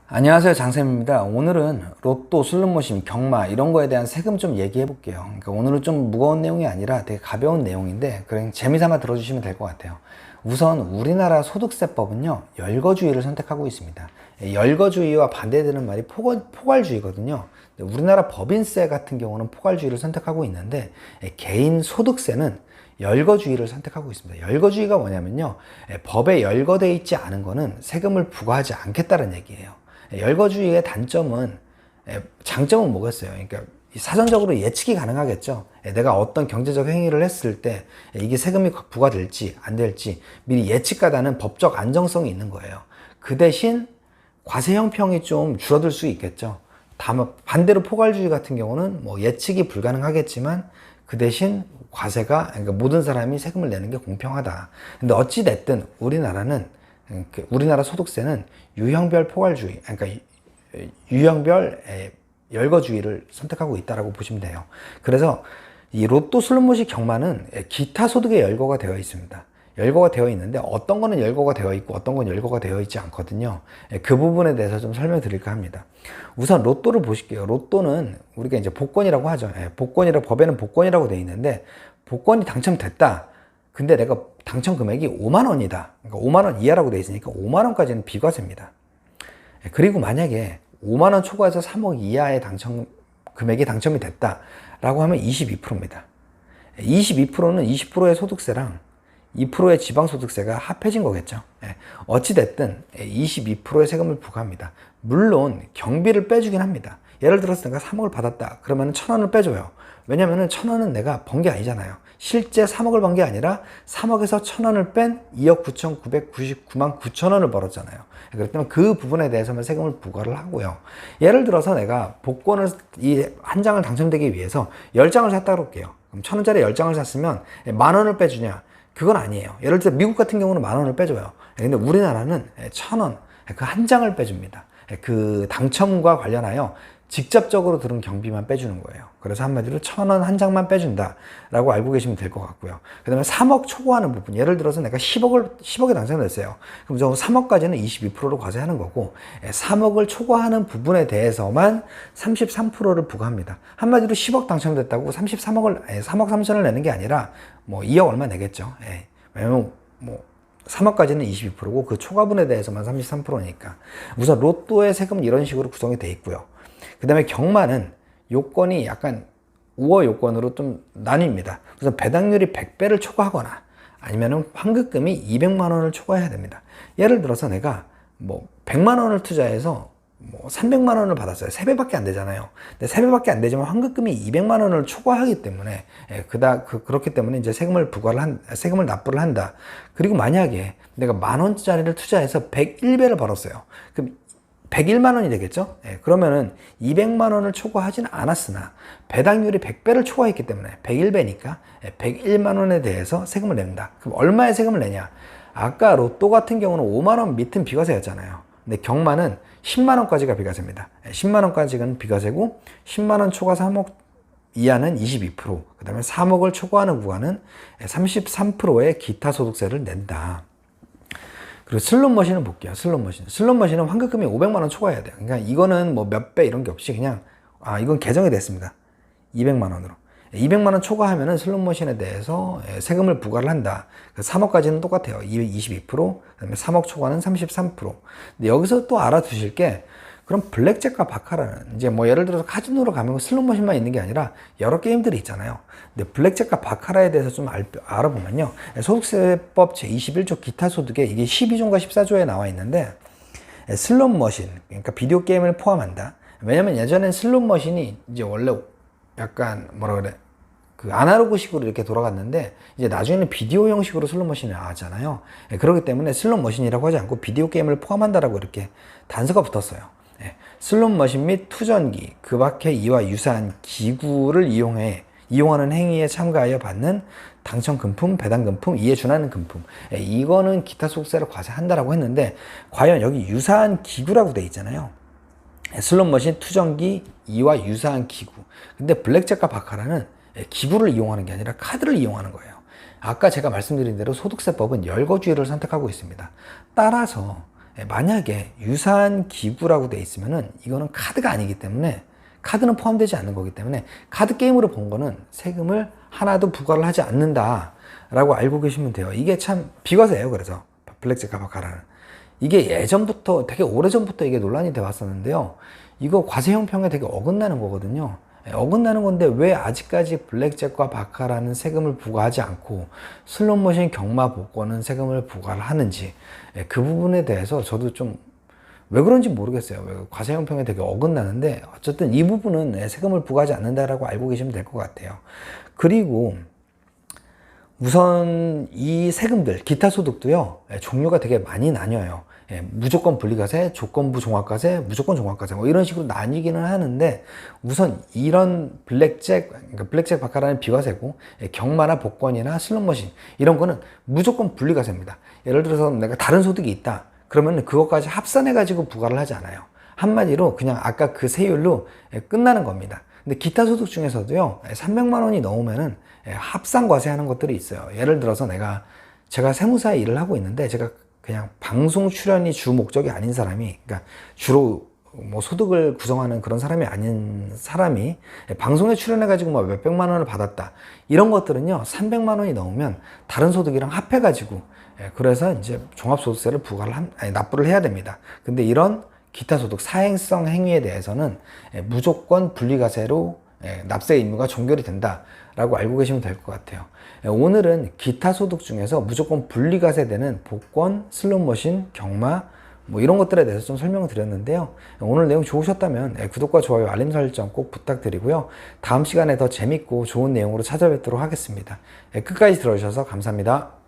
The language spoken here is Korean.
안녕하세요, 장쌤입니다. 오늘은 로또, 슬롯머신, 경마 이런 거에 대한 세금 좀 얘기해 볼게요. 그러니까 오늘은 좀 무거운 내용이 아니라 되게 가벼운 내용인데 그냥 재미삼아 들어주시면 될 것 같아요. 우선 우리나라 소득세법은요, 열거주의를 선택하고 있습니다. 열거주의와 반대되는 말이 포괄주의거든요. 우리나라 법인세 같은 경우는 포괄주의를 선택하고 있는데 개인 소득세는 열거주의를 선택하고 있습니다. 열거주의가 뭐냐면요, 법에 열거되어 있지 않은 거는 세금을 부과하지 않겠다는 얘기예요. 열거주의의 단점은, 장점은 뭐겠어요? 그러니까 사전적으로 예측이 가능하겠죠. 내가 어떤 경제적 행위를 했을 때 이게 세금이 부과될지 안 될지 미리 예측가다는 법적 안정성이 있는 거예요. 그 대신 과세 형평이 좀 줄어들 수 있겠죠. 다만 반대로 포괄주의 같은 경우는 뭐 예측이 불가능하겠지만 그 대신 과세가, 그러니까 모든 사람이 세금을 내는 게 공평하다. 근데 어찌 됐든 우리나라 소득세는 유형별 포괄주의, 그러니까 유형별 열거주의를 선택하고 있다고 보시면 돼요. 그래서 이 로또, 슬롯머신, 경마는 기타 소득에 열거가 되어 있습니다. 열거가 되어 있는데 어떤 거는 열거가 되어 있고 어떤 건 열거가 되어 있지 않거든요. 그 부분에 대해서 좀 설명드릴까 합니다. 우선 로또를 보실게요. 로또는 우리가 이제 복권이라고 하죠. 법에는 복권이라고 되어 있는데, 복권이 당첨됐다. 근데 내가 당첨 금액이 5만 원이다. 그러니까 5만 원 이하라고 되어 있으니까 5만 원까지는 비과세입니다. 그리고 만약에 5만 원 초과해서 3억 이하의 금액이 당첨이 됐다라고 하면 22%입니다. 22%는 20%의 소득세랑 2%의 지방소득세가 합해진 거겠죠. 어찌됐든 22%의 세금을 부과합니다. 물론 경비를 빼주긴 합니다. 예를 들어서 내가 3억을 받았다. 그러면 1,000원을 빼줘요. 왜냐면은 1,000원은 내가 번 게 아니잖아요. 실제 3억을 번 게 아니라 3억에서 1,000원을 뺀 2억 9,999만 9천원을 벌었잖아요. 그렇기 때문에 그 부분에 대해서만 세금을 부과를 하고요. 예를 들어서 내가 복권을 이 한 장을 당첨되기 위해서 10장을 샀다고 할게요. 그럼 1,000원짜리 10장을 샀으면 10,000원을 빼주냐? 그건 아니에요. 예를 들어 미국 같은 경우는 10,000원을 빼줘요. 근데 우리나라는 1,000원, 그 한 장을 빼줍니다. 그 당첨과 관련하여 직접적으로 들은 경비만 빼주는 거예요. 그래서 한마디로 1,000원 한 장만 빼준다 라고 알고 계시면 될 것 같고요. 그 다음에 3억 초과하는 부분, 예를 들어서 내가 10억에 당첨됐어요. 그럼 저 3억까지는 22%로 과세하는 거고, 3억을 초과하는 부분에 대해서만 33%를 부과합니다. 한마디로 10억 당첨됐다고 3억 3천을 내는 게 아니라 뭐 2억 얼마 내겠죠. 왜냐면 뭐 3억까지는 22%고 그 초과분에 대해서만 33%니까. 우선 로또의 세금은 이런 식으로 구성이 돼 있고요. 그 다음에 경마는 요건이 약간 우호 요건으로 좀 나뉩니다. 우선 배당률이 100배를 초과하거나 아니면 환급금이 200만 원을 초과해야 됩니다. 예를 들어서 내가 뭐 100만 원을 투자해서 뭐 300만 원을 받았어요. 3배밖에 안 되잖아요. 근데 3배밖에 안 되지만 환급금이 200만 원을 초과하기 때문에 그렇기 때문에 이제 세금을 납부를 한다. 그리고 만약에 내가 10,000원짜리를 투자해서 101배를 벌었어요. 그럼 101만 원이 되겠죠? 그러면은 200만 원을 초과하지는 않았으나 배당률이 100배를 초과했기 때문에 101배니까 101만 원에 대해서 세금을 냅니다. 그럼 얼마의 세금을 내냐? 아까 로또 같은 경우는 5만 원 밑은 비과세였잖아요. 근데 경마는 10만 원까지가 비과세입니다. 10만 원까지는 비과세고 10만 원 초과 3억 이하는 22%, 그 다음에 3억을 초과하는 구간은 33%의 기타 소득세를 낸다. 그리고 슬롯머신은 볼게요. 슬롯머신은 환급금이 500만 원 초과해야 돼요. 그러니까 이거는 뭐 몇 배 이런 게 없이 그냥 이건 개정이 됐습니다. 200만 원으로. 200만 원 초과하면은 슬롯머신에 대해서 세금을 부과를 한다. 3억까지는 똑같아요. 22%, 그다음에 3억 초과는 33%. 근데 여기서 또 알아두실 게, 그럼 블랙잭과 바카라는, 이제 뭐 예를 들어서 카지노로 가면 슬롯머신만 있는 게 아니라 여러 게임들이 있잖아요. 근데 블랙잭과 바카라에 대해서 좀 알아보면요, 소득세법 제21조 기타 소득에 이게 12조인가 14조에 나와 있는데, 슬롯머신, 그러니까 비디오 게임을 포함한다. 왜냐면 예전엔 슬롯머신이 이제 원래 약간 뭐라 그래, 그 아날로그식으로 이렇게 돌아갔는데 이제 나중에는 비디오 형식으로 슬롯머신이 나왔잖아요. 그렇기 때문에 슬롯머신이라고 하지 않고 비디오 게임을 포함한다라고 이렇게 단서가 붙었어요. 슬롯머신 및 투전기, 그 밖에 이와 유사한 기구를 이용하는 행위에 참가하여 받는 당첨금품, 배당금품, 이에 준하는 금품, 이거는 기타 소득세를 과세한다라고 했는데, 과연 여기 유사한 기구라고 돼 있잖아요. 슬롯머신, 투전기, 이와 유사한 기구. 근데 블랙잭과 바카라는 기구를 이용하는 게 아니라 카드를 이용하는 거예요. 아까 제가 말씀드린 대로 소득세법은 열거주의를 선택하고 있습니다. 따라서 만약에 유사한 기구라고 돼 있으면은 이거는 카드가 아니기 때문에, 카드는 포함되지 않는 거기 때문에 카드 게임으로 본 거는 세금을 하나도 부과를 하지 않는다 라고 알고 계시면 돼요. 이게 참 비과세예요. 그래서 블랙잭과 바카라는 이게 예전부터, 되게 오래전부터 이게 논란이 돼 왔었는데요. 이거 과세 형평에 되게 어긋나는 거거든요. 어긋나는 건데 왜 아직까지 블랙잭과 바카라는 세금을 부과하지 않고 슬롯머신, 경마, 복권은 세금을 부과를 하는지, 그 부분에 대해서 저도 좀 왜 그런지 모르겠어요. 과세 형평에 되게 어긋나는데 어쨌든 이 부분은 세금을 부과하지 않는다라고 알고 계시면 될 것 같아요. 그리고 우선 이 세금들, 기타 소득도요, 종류가 되게 많이 나뉘어요. 무조건 분리과세, 조건부 종합과세, 무조건 종합과세, 뭐 이런 식으로 나뉘기는 하는데, 우선 이런 블랙잭, 그러니까 블랙잭 바카라는 비과세고, 경마나 복권이나 슬롯머신 이런 거는 무조건 분리과세입니다. 예를 들어서 내가 다른 소득이 있다 그러면 그것까지 합산해 가지고 부과를 하지 않아요. 한마디로 그냥 아까 그 세율로 끝나는 겁니다. 근데 기타 소득 중에서도요, 300만 원이 넘으면은 합산 과세하는 것들이 있어요. 예를 들어서 제가 세무사에 일을 하고 있는데, 제가 그냥 방송 출연이 주 목적이 아닌 사람이, 그러니까 주로 뭐 소득을 구성하는 그런 사람이 아닌 사람이 방송에 출연해가지고 뭐 몇백만 원을 받았다, 이런 것들은요 300만 원이 넘으면 다른 소득이랑 합해가지고, 그래서 이제 종합소득세를 납부를 해야 됩니다. 근데 이런 기타 소득, 사행성 행위에 대해서는 무조건 분리과세로 납세 의무가 종결이 된다라고 알고 계시면 될 것 같아요. 오늘은 기타 소득 중에서 무조건 분리과세되는 복권, 슬롯머신, 경마 뭐 이런 것들에 대해서 좀 설명을 드렸는데요. 오늘 내용 좋으셨다면 구독과 좋아요, 알림 설정 꼭 부탁드리고요. 다음 시간에 더 재밌고 좋은 내용으로 찾아뵙도록 하겠습니다. 끝까지 들어주셔서 감사합니다.